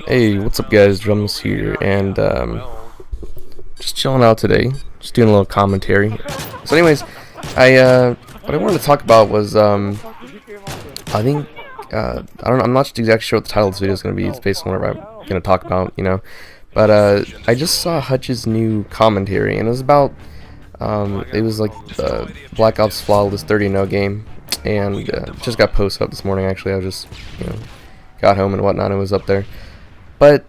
Hey, what's up guys, Drums here, and just chilling out today, just doing a little commentary. So anyways, what I wanted to talk about was, I think, I don't know, I'm not exactly sure what the title of this video is going to be. It's based on whatever I'm going to talk about, but, I just saw Hutch's new commentary, and it was about, it was like the Black Ops Flawless 30-0 game, and, just got posted up this morning, actually. I was just, got home and whatnot, and it was up there. But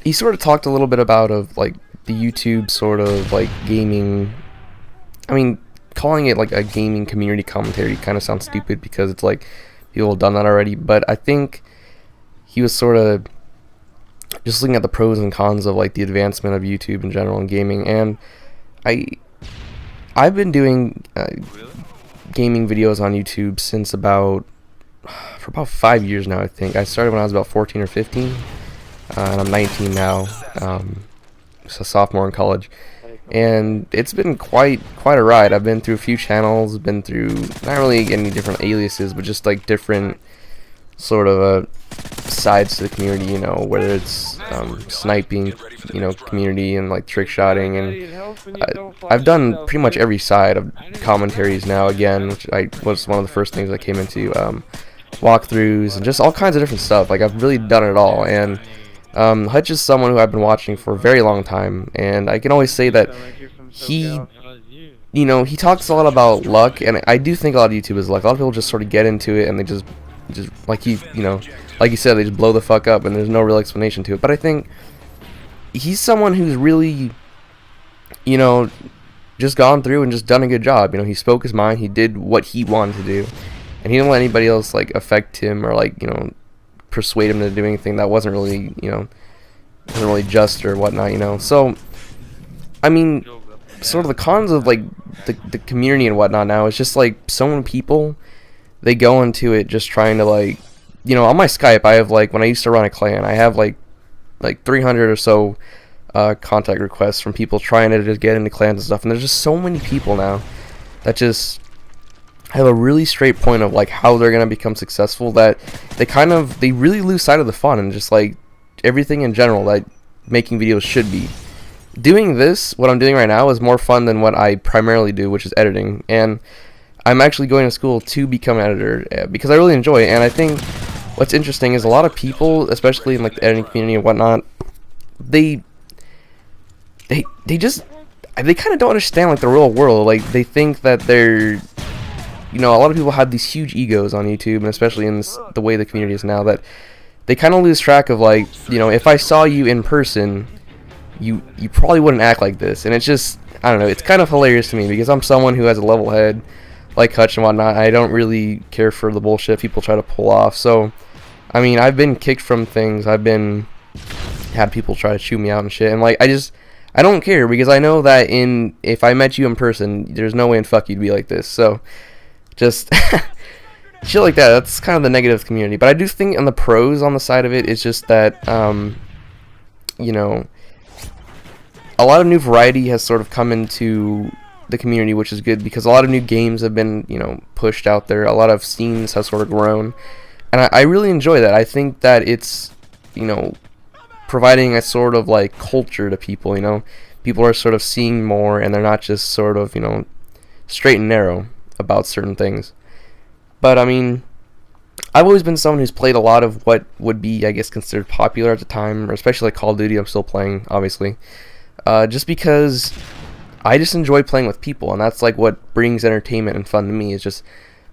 he sort of talked a little bit about like the YouTube sort of like gaming. I mean, calling it like a gaming community commentary kind of sounds stupid because it's like people have done that already. But I think he was sort of just looking at the pros and cons of like the advancement of YouTube in general and gaming. And I've been doing gaming videos on YouTube since for about 5 years now. I think I started when I was about 14 or 15. And I'm 19 now, just a sophomore in college, and it's been quite a ride. I've been through a few channels, been through not really any different aliases, but just like different sort of sides to the community, whether it's sniping, community, and like trick shotting, and I've done pretty much every side of commentaries now again, which was one of the first things I came into, walkthroughs, and just all kinds of different stuff. Like, I've really done it all. And Hutch is someone who I've been watching for a very long time, and I can always say that he talks a lot about luck, and I do think a lot of YouTube is luck. A lot of people just sort of get into it, and they just like like you said, they just blow the fuck up, and there's no real explanation to it. But I think he's someone who's really, just gone through and just done a good job. He spoke his mind, he did what he wanted to do, and he didn't let anybody else like affect him or like persuade him to do anything that wasn't really just or whatnot. So I mean, sort of the cons of like the community and whatnot now is just like so many people, they go into it just trying to like, on my Skype I have like, when I used to run a clan, I have like 300 or so contact requests from people trying to just get into clans and stuff, and there's just so many people now that just have a really straight point of like how they're gonna become successful, that they really lose sight of the fun and just like everything in general that making videos should be. Doing this, what I'm doing right now, is more fun than what I primarily do, which is editing, and I'm actually going to school to become an editor because I really enjoy it. And I think what's interesting is a lot of people, especially in like the editing community and whatnot, they kind of don't understand like the real world. Like, they think that they're a lot of people have these huge egos on YouTube, and especially in the way the community is now, that they kind of lose track of like, if I saw you in person, you probably wouldn't act like this. And it's just, I don't know, it's kind of hilarious to me because I'm someone who has a level head like Hutch and whatnot. I don't really care for the bullshit people try to pull off. So I mean, I've been kicked from things, had people try to chew me out and shit, and like I don't care, because I know that if I met you in person, there's no way in fuck you'd be like this. So just shit like that. That's kind of the negative community. But I do think on the pros on the side of it, it's just that a lot of new variety has sort of come into the community, which is good because a lot of new games have been pushed out there. A lot of scenes have sort of grown, and I really enjoy that. I think that it's providing a sort of like culture to people. People are sort of seeing more, and they're not just sort of straight and narrow about certain things. But I mean, I've always been someone who's played a lot of what would be, I guess, considered popular at the time, or especially like Call of Duty. I'm still playing, obviously, just because I just enjoy playing with people, and that's like what brings entertainment and fun to me, is just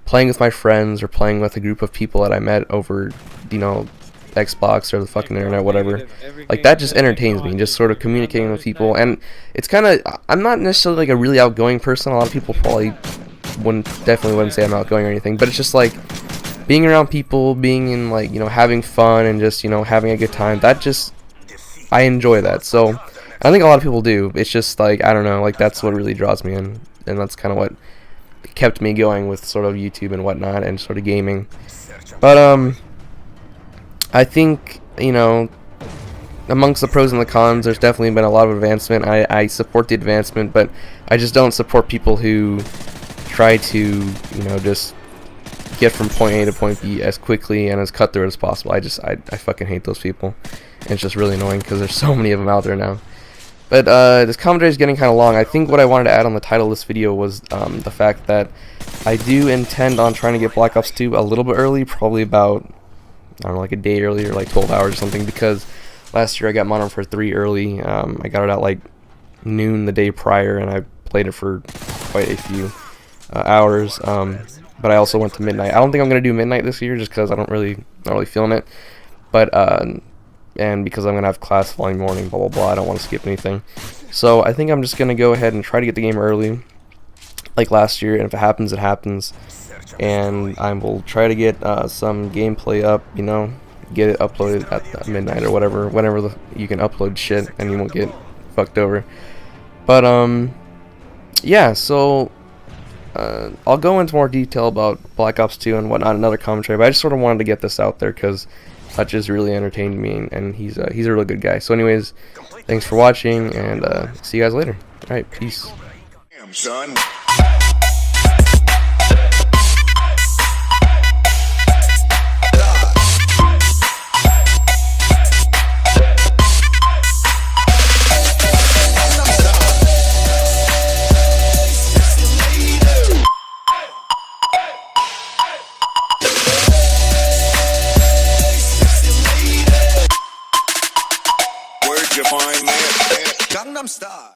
playing with my friends or playing with a group of people that I met over Xbox or the fucking internet, whatever. Like, that just entertains me, just sort of communicating with people. And it's kind of, I'm not necessarily like a really outgoing person. A lot of people probably definitely wouldn't say I'm outgoing or anything, but it's just like being around people, being in like having fun, and just having a good time. That just, I enjoy that. So I think a lot of people do. It's just like, I don't know, like that's what really draws me in, and that's kind of what kept me going with sort of YouTube and whatnot, and sort of gaming. But I think amongst the pros and the cons, there's definitely been a lot of advancement. I support the advancement, but I just don't support people who try to just get from point A to point B as quickly and as cut through as possible. I fucking hate those people. And it's just really annoying because there's so many of them out there now. But this commentary is getting kind of long. I think what I wanted to add on the title of this video was the fact that I do intend on trying to get Black Ops 2 a little bit early, probably about, I don't know, like a day earlier, like 12 hours or something, because last year I got Modern Warfare 3 early. I got it at like noon the day prior, and I played it for quite a few hours. But I also went to midnight. I don't think I'm gonna do midnight this year, just because I'm not really feeling it. But and because I'm gonna have class following morning, blah blah blah. I don't want to skip anything, so I think I'm just gonna go ahead and try to get the game early, like last year. And if it happens, it happens. And I will try to get some gameplay up, you know, get it uploaded at midnight or whatever, whenever you can upload shit and you won't get fucked over. But yeah, so I'll go into more detail about Black Ops 2 and whatnot, another commentary, but I just sort of wanted to get this out there because Hutch just really entertained me, and he's a really good guy. So anyways, thanks for watching, and see you guys later. Alright, peace. Damn, son. Where'd you find that? Gangnam Style.